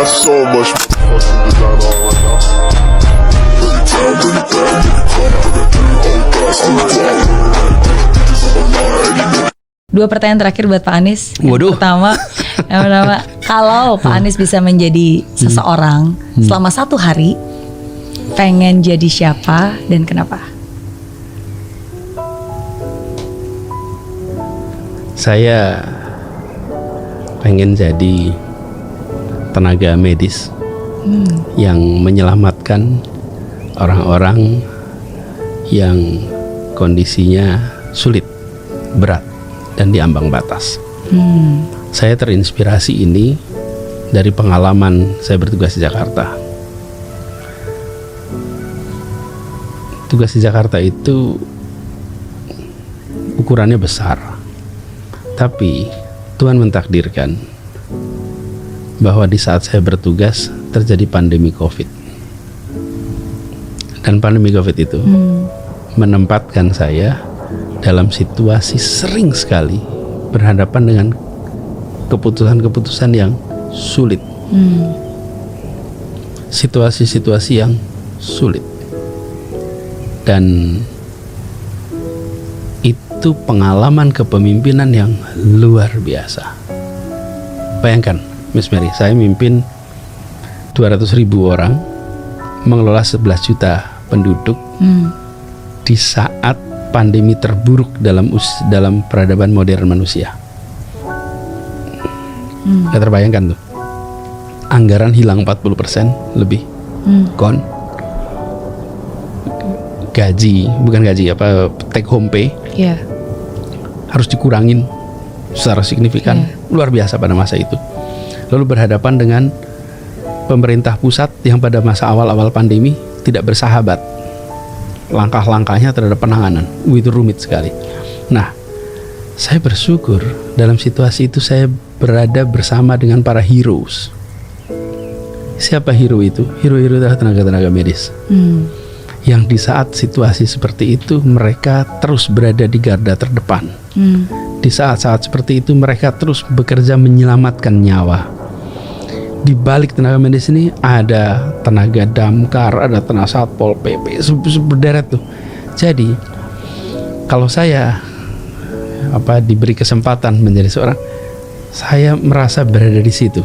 got so much fucking design on right now. Dua pertanyaan terakhir buat Pak Anies. Waduh. Yang pertama, kalau Pak Anies bisa menjadi seseorang selama 1 hari, pengen jadi siapa dan kenapa? Saya pengen jadi tenaga medis yang menyelamatkan orang-orang yang kondisinya sulit, berat, dan diambang batas. Saya terinspirasi ini dari pengalaman saya bertugas di Jakarta. Tugas di Jakarta itu ukurannya besar, tapi Tuhan mentakdirkan bahwa di saat saya bertugas terjadi pandemi COVID. Dan pandemi COVID itu menempatkan saya dalam situasi sering sekali berhadapan dengan keputusan-keputusan yang sulit. Situasi-situasi yang sulit. Dan itu pengalaman kepemimpinan yang luar biasa. Bayangkan, Miss Mary, saya mimpin 200.000 orang, mengelola 11 juta penduduk di saat pandemi terburuk dalam peradaban modern manusia. Gak terbayangkan tuh. Anggaran hilang 40% lebih. Gone. Take home pay harus dikurangin secara signifikan. Luar biasa pada masa itu. Lalu berhadapan dengan pemerintah pusat yang pada masa awal-awal pandemi tidak bersahabat. Langkah-langkahnya terhadap penanganan itu rumit sekali. Nah, saya bersyukur dalam situasi itu saya berada bersama dengan para heroes. Siapa hero itu? Hero-hero adalah tenaga-tenaga medis. Yang di saat situasi seperti itu mereka terus berada di garda terdepan. Di saat-saat seperti itu mereka terus bekerja menyelamatkan nyawa. Di balik tenaga medis ini ada tenaga damkar, ada tenaga satpol pp, berderet tuh. Jadi kalau saya diberi kesempatan menjadi seorang, saya merasa berada di situ.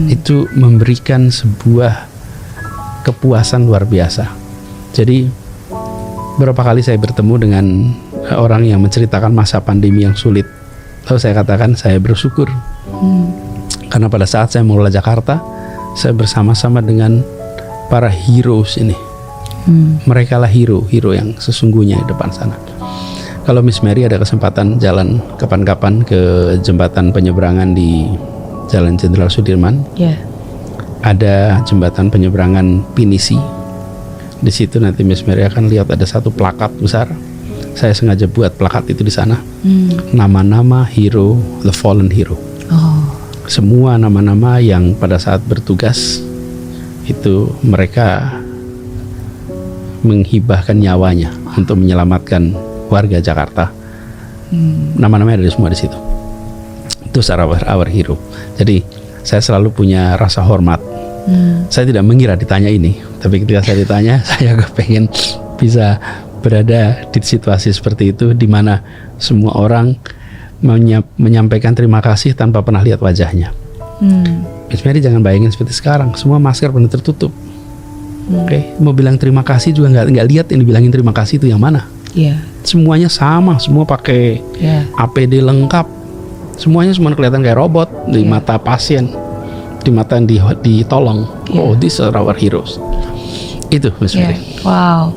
Itu memberikan sebuah kepuasan luar biasa. Jadi beberapa kali saya bertemu dengan orang yang menceritakan masa pandemi yang sulit. Lalu saya katakan saya bersyukur. Karena pada saat saya mengelola Jakarta, saya bersama-sama dengan para heroes ini. Mereka lah hero yang sesungguhnya di depan sana. Kalau Miss Mary ada kesempatan jalan kapan-kapan ke jembatan penyeberangan di Jalan Jenderal Sudirman, ada jembatan penyeberangan Pinisi. Di situ nanti Miss Mary akan lihat ada satu plakat besar. Saya sengaja buat plakat itu di sana. Nama-nama hero, the fallen hero. Semua nama-nama yang pada saat bertugas itu mereka menghibahkan nyawanya untuk menyelamatkan warga Jakarta. Nama-namanya ada semua di situ. Itu our hero. Jadi saya selalu punya rasa hormat. Saya tidak mengira ditanya ini, tapi ketika saya ditanya, saya pengen bisa berada di situasi seperti itu, di mana semua orang menyampaikan terima kasih tanpa pernah lihat wajahnya. Miss Mary jangan bayangin seperti sekarang, semua masker penuh tertutup. Mau bilang terima kasih juga nggak lihat yang dibilangin terima kasih itu yang mana. Semuanya sama, semua pakai APD lengkap, semuanya kelihatan kayak robot di mata pasien, di mata yang ditolong. Oh, these are our heroes. Itu Miss Mary. Wow,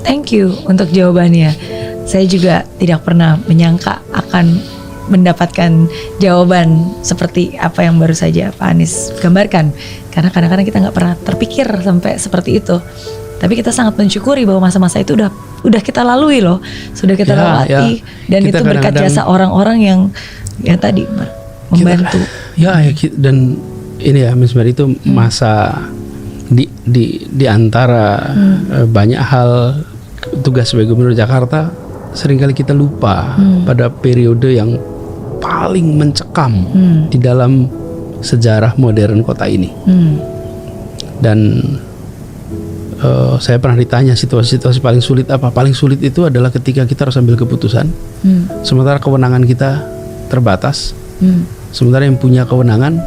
thank you untuk jawabannya. Saya juga tidak pernah menyangka akan mendapatkan jawaban seperti apa yang baru saja Pak Anies gambarkan. Karena kadang-kadang kita nggak pernah terpikir sampai seperti itu. Tapi kita sangat mensyukuri bahwa masa-masa itu udah kita lalui loh, sudah kita lewati, dan kita itu berkat jasa orang-orang yang tadi membantu. Dan ini ya Miss Mary, itu masa di antara banyak hal tugas sebagai Gubernur Jakarta, seringkali kita lupa pada periode yang paling mencekam di dalam sejarah modern kota ini. Dan saya pernah ditanya situasi-situasi paling sulit apa? Paling sulit itu adalah ketika kita harus ambil keputusan, sementara kewenangan kita terbatas, sementara yang punya kewenangan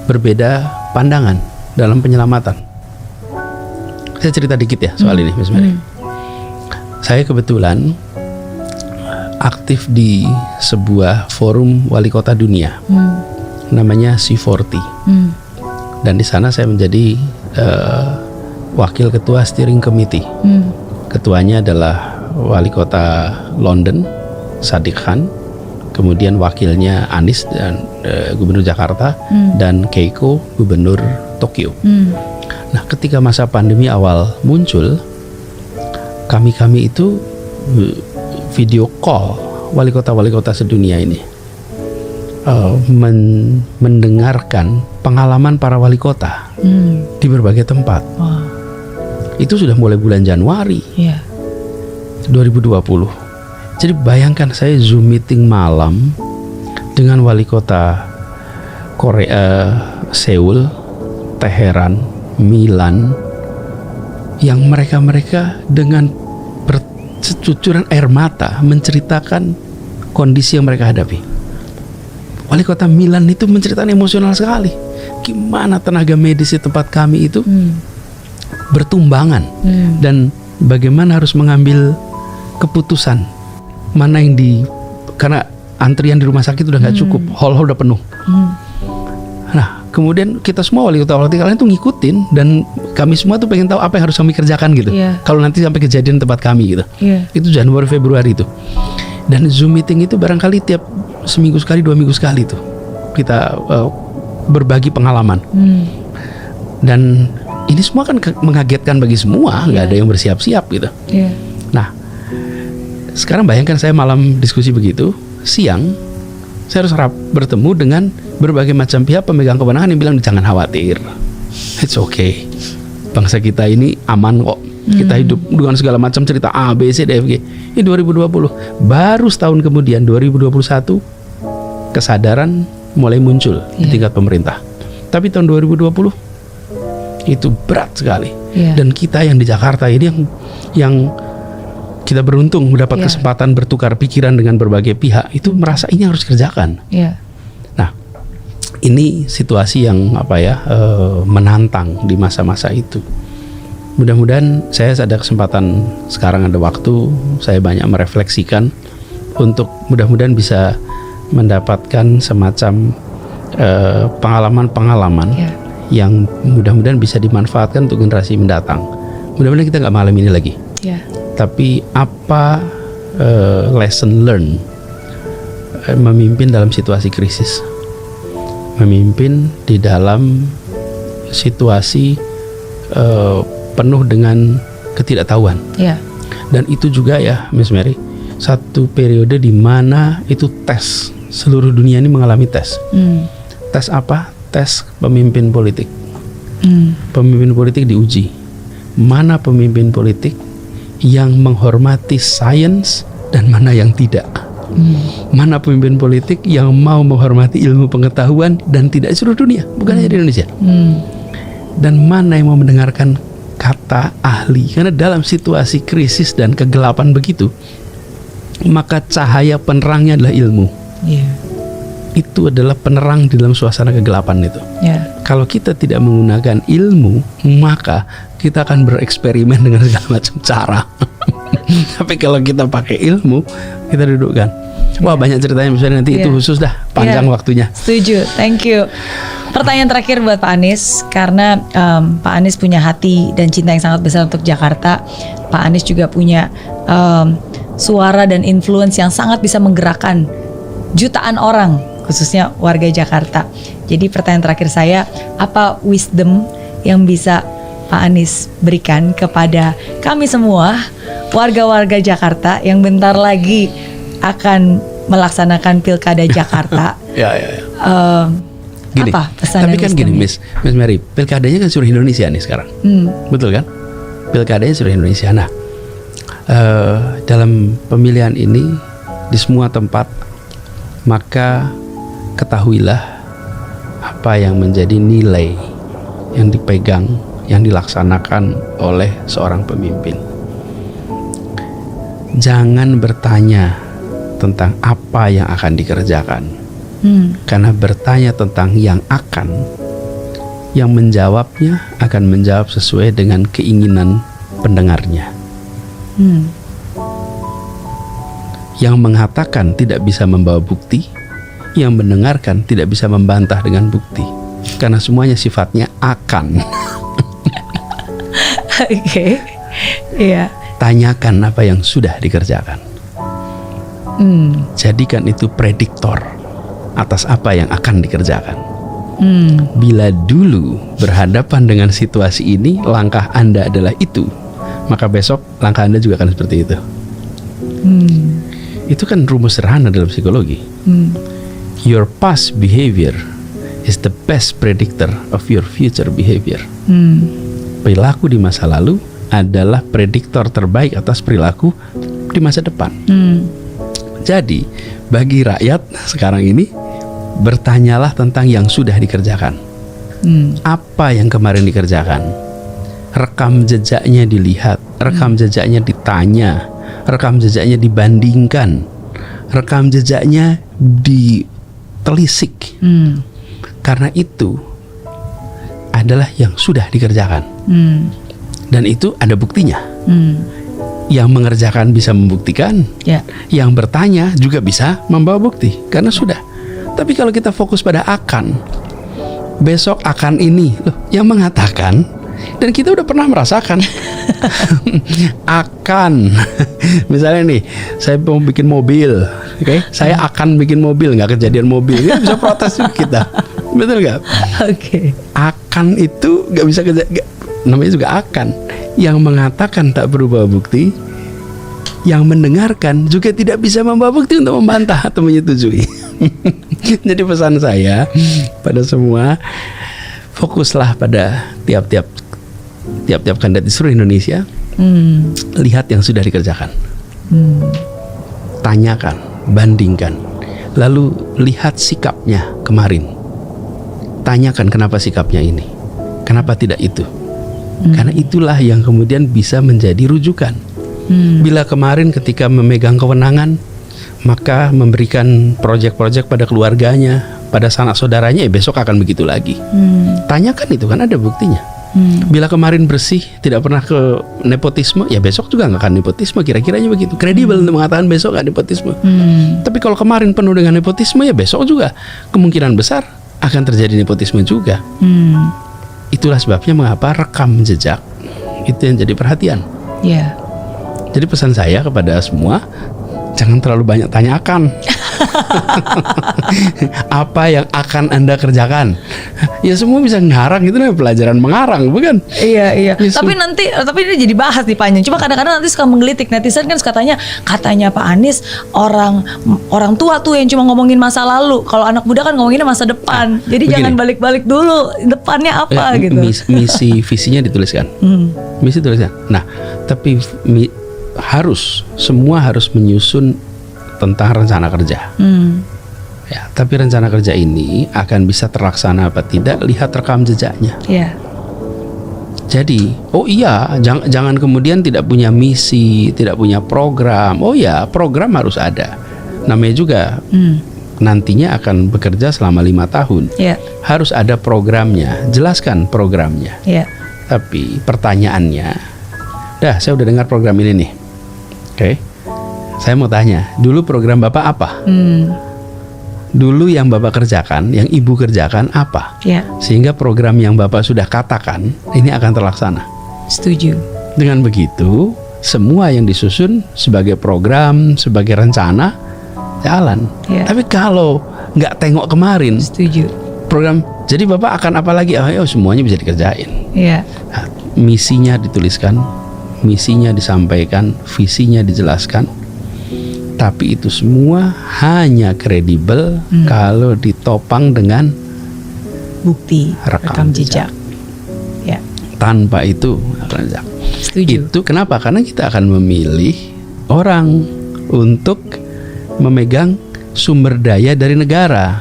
berbeda pandangan dalam penyelamatan. Saya cerita dikit ya soal ini, Miss Mary. Saya kebetulan aktif di sebuah forum wali kota dunia, namanya C40, dan di sana saya menjadi wakil ketua steering committee. Ketuanya adalah wali kota London, Sadiq Khan, kemudian wakilnya Anies dan gubernur Jakarta, dan Keiko, gubernur Tokyo. Nah, ketika masa pandemi awal muncul, kami itu video call wali kota sedunia ini, mendengarkan pengalaman para wali kota di berbagai tempat. Itu sudah mulai bulan Januari 2020. Jadi bayangkan saya Zoom meeting malam dengan wali kota Korea, Seoul, Teheran, Milan, yang mereka dengan bercucuran air mata menceritakan kondisi yang mereka hadapi. Wali kota Milan itu menceritakan emosional sekali, gimana tenaga medis di tempat kami itu bertumbangan, dan bagaimana harus mengambil keputusan mana yang karena antrian di rumah sakit udah nggak cukup, hall udah penuh. Nah, kemudian kita semua wali kota kalian tuh ngikutin, dan kami semua tuh pengen tahu apa yang harus kami kerjakan gitu. Kalau nanti sampai kejadian tempat kami gitu. Itu Januari Februari itu. Dan Zoom meeting itu barangkali tiap seminggu sekali, 2 minggu sekali tuh kita berbagi pengalaman. Dan ini semua kan mengagetkan bagi semua, nggak ada yang bersiap-siap gitu. Nah, sekarang bayangkan saya malam diskusi begitu, siang saya harus bertemu dengan berbagai macam pihak pemegang kewenangan yang bilang jangan khawatir, it's okay, bangsa kita ini aman kok, kita hidup dengan segala macam cerita A, B, C, D, F, G. Ini 2020, baru setahun kemudian 2021 kesadaran mulai muncul di tingkat pemerintah. Tapi tahun 2020 itu berat sekali. Dan kita yang di Jakarta ini yang kita beruntung mendapat kesempatan bertukar pikiran dengan berbagai pihak, itu merasa ini harus kerjakan. Nah, ini situasi yang menantang di masa-masa itu. Mudah-mudahan saya ada kesempatan sekarang, ada waktu, saya banyak merefleksikan untuk mudah-mudahan bisa mendapatkan semacam pengalaman-pengalaman yang mudah-mudahan bisa dimanfaatkan untuk generasi mendatang. Mudah-mudahan kita nggak malam ini lagi. Tapi apa lesson learn memimpin dalam situasi krisis, memimpin di dalam situasi penuh dengan ketidaktahuan. Dan itu juga ya, Miss Mary, satu periode di mana itu tes, seluruh dunia ini mengalami tes. Tes apa? Tes pemimpin politik. Pemimpin politik diuji. Mana pemimpin politik yang menghormati sains dan mana yang tidak. Mana pemimpin politik yang mau menghormati ilmu pengetahuan dan tidak seluruh dunia, bukan hanya di Indonesia. Dan mana yang mau mendengarkan kata ahli. Karena dalam situasi krisis dan kegelapan begitu, maka cahaya penerangnya adalah ilmu. Itu adalah penerang di dalam suasana kegelapan itu. Kalau kita tidak menggunakan ilmu, maka kita akan bereksperimen dengan segala macam cara. Tapi kalau kita pakai ilmu, kita dudukkan. Wah, banyak ceritanya, misalnya nanti itu khusus dah, panjang waktunya. Setuju, thank you. Pertanyaan terakhir buat Pak Anies, karena Pak Anies punya hati dan cinta yang sangat besar untuk Jakarta. Pak Anies juga punya suara dan influence yang sangat bisa menggerakkan jutaan orang, khususnya warga Jakarta. Jadi pertanyaan terakhir saya, apa wisdom yang bisa Pak Anies berikan kepada kami semua, warga-warga Jakarta yang bentar lagi akan melaksanakan Pilkada Jakarta? Gini, apa pesan tapi kan gini, Miss Mary, pilkadanya kan seluruh Indonesia nih sekarang, betul kan? Pilkadanya seluruh Indonesia. Nah, dalam pemilihan ini di semua tempat, maka ketahuilah apa yang menjadi nilai yang dipegang, yang dilaksanakan oleh seorang pemimpin. Jangan bertanya tentang apa yang akan dikerjakan, karena bertanya tentang yang akan, yang menjawabnya akan menjawab sesuai dengan keinginan pendengarnya. Yang mengatakan tidak bisa membawa bukti, yang mendengarkan tidak bisa membantah dengan bukti, karena semuanya sifatnya akan. Oke, iya. Tanyakan apa yang sudah dikerjakan. Jadikan itu prediktor atas apa yang akan dikerjakan. Bila dulu berhadapan dengan situasi ini, langkah Anda adalah itu, maka besok langkah Anda juga akan seperti itu. Itu kan rumus sederhana dalam psikologi. Your past behavior is the best predictor of your future behavior. Perilaku di masa lalu adalah prediktor terbaik atas perilaku di masa depan. Jadi bagi rakyat sekarang ini, bertanyalah tentang yang sudah dikerjakan. Apa yang kemarin dikerjakan? Rekam jejaknya dilihat, rekam jejaknya ditanya, rekam jejaknya dibandingkan, rekam jejaknya ditelisik. Karena itu adalah yang sudah dikerjakan. Dan itu ada buktinya. Yang mengerjakan bisa membuktikan, yang bertanya juga bisa membawa bukti, karena sudah. Tapi kalau kita fokus pada akan, besok akan ini, loh, yang mengatakan, dan kita udah pernah merasakan. Akan, misalnya nih, saya mau bikin mobil, saya akan bikin mobil, nggak kejadian mobil, ya bisa protes juga kita, betul nggak? Oke. Akan itu nggak bisa namanya juga akan. Yang mengatakan tak berubah bukti, yang mendengarkan juga tidak bisa membawa bukti untuk membantah atau menyetujui. Jadi pesan saya pada semua, fokuslah pada tiap-tiap kandidat di seluruh Indonesia. Lihat yang sudah dikerjakan, tanyakan, bandingkan, lalu lihat sikapnya kemarin. Tanyakan kenapa sikapnya ini, kenapa tidak itu. Karena itulah yang kemudian bisa menjadi rujukan. Bila kemarin ketika memegang kewenangan, maka memberikan proyek-proyek pada keluarganya, pada sanak saudaranya, ya besok akan begitu lagi. Tanyakan itu, kan ada buktinya. Bila kemarin bersih, tidak pernah ke nepotisme, ya besok juga nggak akan nepotisme. Kira-kiranya begitu. Kredibel untuk mengatakan besok nggak nepotisme. Tapi kalau kemarin penuh dengan nepotisme, ya besok juga kemungkinan besar akan terjadi nepotisme juga. Itulah sebabnya mengapa rekam jejak itu yang jadi perhatian. Jadi pesan saya kepada semua, jangan terlalu banyak tanyakan. Apa yang akan Anda kerjakan? Ya semua bisa ngarang, itu namanya pelajaran mengarang, bukan? Iya. Tapi ini jadi bahas nih Pak. Cuma kadang-kadang nanti suka menggelitik netizen kan, katanya Pak Anies orang tua tuh yang cuma ngomongin masa lalu. Kalau anak muda kan ngomonginnya masa depan. Jadi begini, jangan balik-balik dulu depannya apa gitu. Misi visinya dituliskan. Misi tuliskan. Nah, tapi semua harus menyusun tentang rencana kerja. Ya, tapi rencana kerja ini akan bisa terlaksana apa tidak, lihat rekam jejaknya. Jadi, jangan kemudian tidak punya misi, tidak punya program. Program harus ada. Namanya juga nantinya akan bekerja selama 5 tahun. Harus ada programnya, jelaskan programnya. Tapi pertanyaannya, saya udah dengar program ini nih. Saya mau tanya, dulu program Bapak apa? Dulu yang Bapak kerjakan, yang Ibu kerjakan apa? Sehingga program yang Bapak sudah katakan ini akan terlaksana. Setuju. Dengan begitu, semua yang disusun sebagai program, sebagai rencana jalan. Tapi kalau nggak tengok kemarin, setuju. Program, jadi Bapak akan apa lagi? Semuanya bisa dikerjain. Nah, misinya dituliskan, misinya disampaikan, visinya dijelaskan. Tapi itu semua hanya kredibel kalau ditopang dengan bukti, rekam jejak. Tanpa itu rekam jejak. Setuju. Itu kenapa? Karena kita akan memilih orang untuk memegang sumber daya dari negara.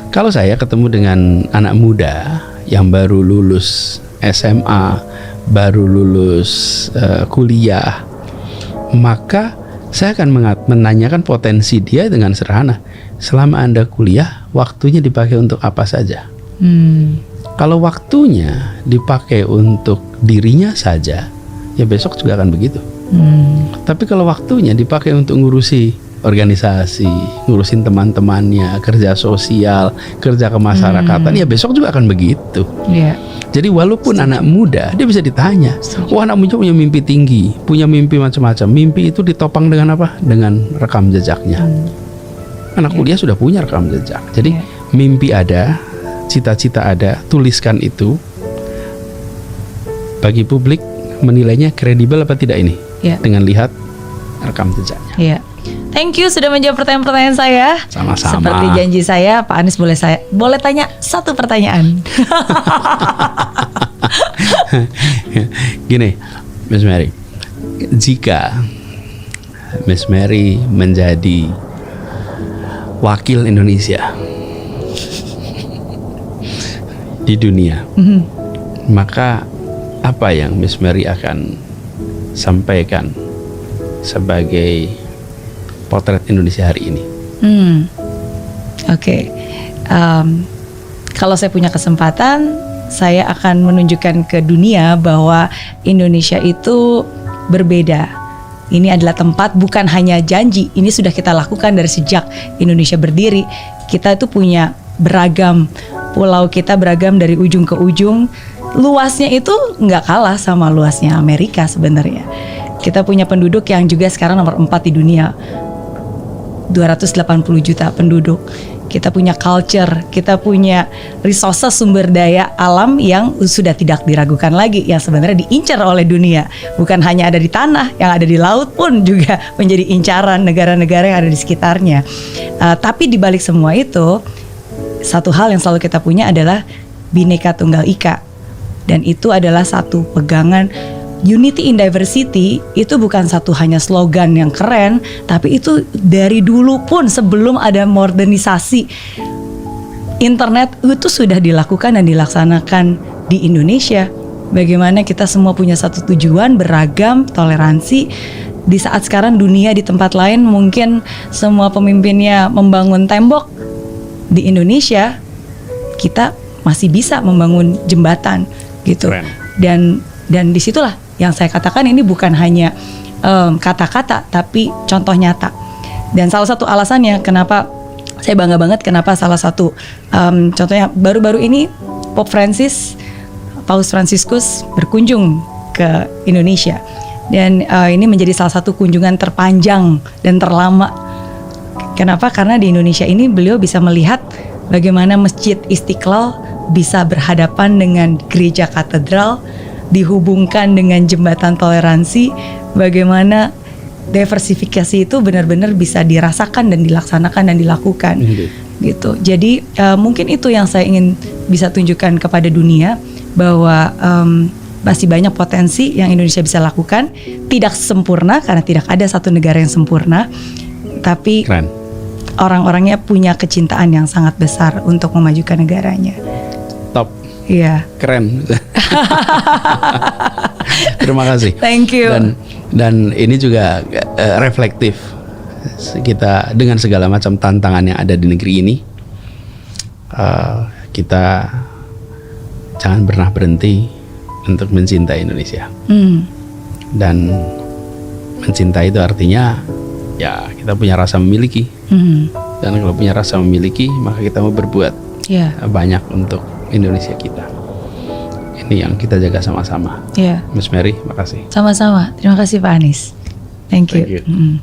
Kalau saya ketemu dengan anak muda yang baru lulus SMA, baru lulus kuliah, maka saya akan menanyakan potensi dia dengan sederhana. Selama Anda kuliah, waktunya dipakai untuk apa saja? Kalau waktunya dipakai untuk dirinya saja, ya besok juga akan begitu. Tapi kalau waktunya dipakai untuk ngurusi organisasi, ngurusin teman-temannya, kerja sosial, kerja kemasyarakatan, ya besok juga akan begitu. Jadi walaupun anak muda, dia bisa ditanya, wah anak muda punya mimpi tinggi, punya mimpi macam-macam. Mimpi itu ditopang dengan apa? Dengan rekam jejaknya. Anak kuliah sudah punya rekam jejak. Jadi mimpi ada, cita-cita ada, tuliskan itu. Bagi publik menilainya kredibel apa tidak ini? Dengan lihat rekam jejaknya. Thank you sudah menjawab pertanyaan-pertanyaan saya. Sama-sama. Seperti janji saya, Pak Anies boleh tanya satu pertanyaan. Gini, Miss Mary, jika Miss Mary menjadi wakil Indonesia di dunia, maka apa yang Miss Mary akan sampaikan sebagai potret Indonesia hari ini? Oke. Kalau saya punya kesempatan, saya akan menunjukkan ke dunia bahwa Indonesia itu berbeda. Ini adalah tempat bukan hanya janji. Ini sudah kita lakukan dari sejak Indonesia berdiri. Kita itu punya beragam pulau, kita beragam dari ujung ke ujung. Luasnya itu nggak kalah sama luasnya Amerika sebenarnya. Kita punya penduduk yang juga sekarang nomor 4 di dunia. 280 juta penduduk. Kita punya culture, kita punya resources, sumber daya alam yang sudah tidak diragukan lagi, yang sebenarnya diincar oleh dunia. Bukan hanya ada di tanah, yang ada di laut pun juga menjadi incaran negara-negara yang ada di sekitarnya. Tapi di balik semua itu, satu hal yang selalu kita punya adalah Bhinneka Tunggal Ika. Dan itu adalah satu pegangan. Unity in Diversity itu bukan satu hanya slogan yang keren, tapi itu dari dulu pun sebelum ada modernisasi internet itu sudah dilakukan dan dilaksanakan di Indonesia. Bagaimana kita semua punya satu tujuan, beragam, toleransi. Di saat sekarang dunia di tempat lain mungkin semua pemimpinnya membangun tembok, di Indonesia kita masih bisa membangun jembatan gitu. Dan disitulah yang saya katakan ini bukan hanya kata-kata tapi contoh nyata. Dan salah satu alasannya kenapa saya bangga banget, kenapa salah satu contohnya baru-baru ini Paus Fransiskus berkunjung ke Indonesia. Dan ini menjadi salah satu kunjungan terpanjang dan terlama. Kenapa? Karena di Indonesia ini beliau bisa melihat bagaimana Masjid Istiqlal bisa berhadapan dengan gereja katedral, dihubungkan dengan jembatan toleransi, bagaimana diversifikasi itu benar-benar bisa dirasakan dan dilaksanakan dan dilakukan gitu. Jadi mungkin itu yang saya ingin bisa tunjukkan kepada dunia, bahwa masih banyak potensi yang Indonesia bisa lakukan. Tidak sempurna karena tidak ada satu negara yang sempurna, tapi orang-orangnya punya kecintaan yang sangat besar untuk memajukan negaranya. Top. Iya. Keren. Terima kasih. Thank you. Dan ini juga reflektif kita dengan segala macam tantangan yang ada di negeri ini. Kita jangan pernah berhenti untuk mencintai Indonesia. Dan mencintai itu artinya ya kita punya rasa memiliki. Dan kalau punya rasa memiliki, maka kita mau berbuat banyak untuk Indonesia kita. Ini yang kita jaga sama-sama. Miss Mary, makasih. Sama-sama. Terima kasih Pak Anies. Thank you.